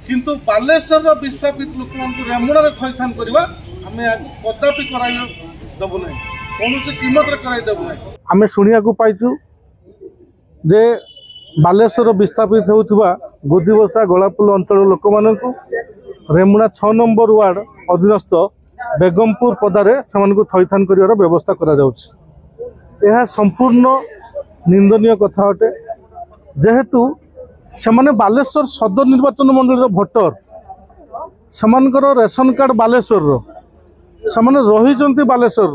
किंतु बालेश्वर विस्थापित लोक रेमुणा थैथान करवा आम कदापि करबू ना कौन कीमत करदेबू ना। आम शुणा पाइचु जे बालेश्वर विस्थापित होता गोदीबसा गलापुल अंचल लोक मान रेमुणा 6 नंबर वार्ड अधीनस्थ बेगमपुर पदारे से थैथान कर व्यवस्था करा संपूर्ण निंदनीय कथा अटे। जेहेतु से बालेश्वर सदर निर्वाचन मंडल भोटर से रेशन कार्ड बालेश्वर से रही बालेश्वर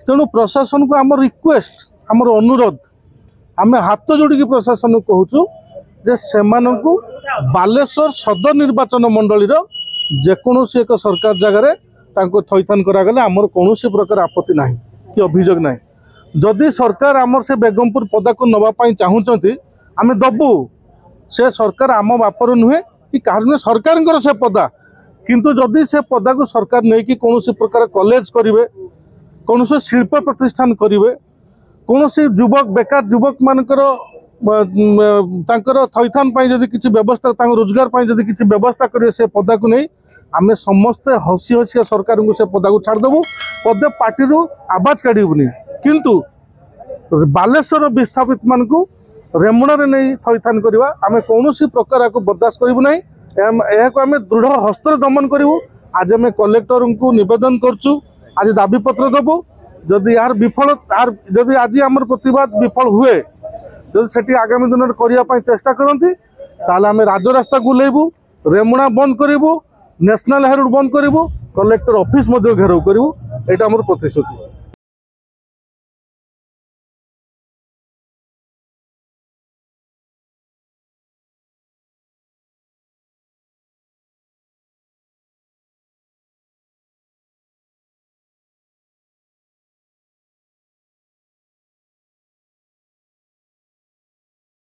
तेणु प्रशासन को आम रिक्वेस्ट आम अनुरोध आम हाथ जोड़ी प्रशासन को कहूँ जे से बालेश्वर सदर निर्वाचन मंडल जेकोसी एक सरकार जगार थैथान करागले आमर कौन प्रकार आपत्ति ना कि अभियोग ना। जदि सरकार आमर से बेगमपुर पदा को नवापाई चाहूँगी आम दबू से सरकार आम बापर नुहे कि कह सरकार से पदा किंतु जदि से पदा को सरकार नहीं कि कौन प्रकार कॉलेज करेंगे कौन शिल्प प्रतिष्ठान करेंगे कौन युवक बेकार युवक मानकर थैथान जदि किसी व्यवस्था रोजगार जदि किसी व्यवस्था करेंगे से पदा को नहीं आम समस्ते हसी हसी सरकार को से पदा को छाड़देबू पदे पार्टी आवाज काढ़बूनी किंतु बालेश्वर विस्थापित मान को रेमुणा नहीं थैथान करवा आम कौन प्रकार को बर्दाश्त करूँ ना। यह आम दृढ़ हस्तर दमन करूँ। आज आम कलेक्टर को निवेदन करुँ आज दाबीपत्र देवु जदि यार विफल जदि आज आम प्रतिवाद विफल हुए जदि से आगामी दिन में करने चेष्टा करती आम राजरास्ता को ओह्लैबू रेमुणा बंद करूँ नेशनल हाईरोड बंद करूँ कलेक्टर ऑफिस घेराव करूँ यहाँ आम प्रतिश्रुति।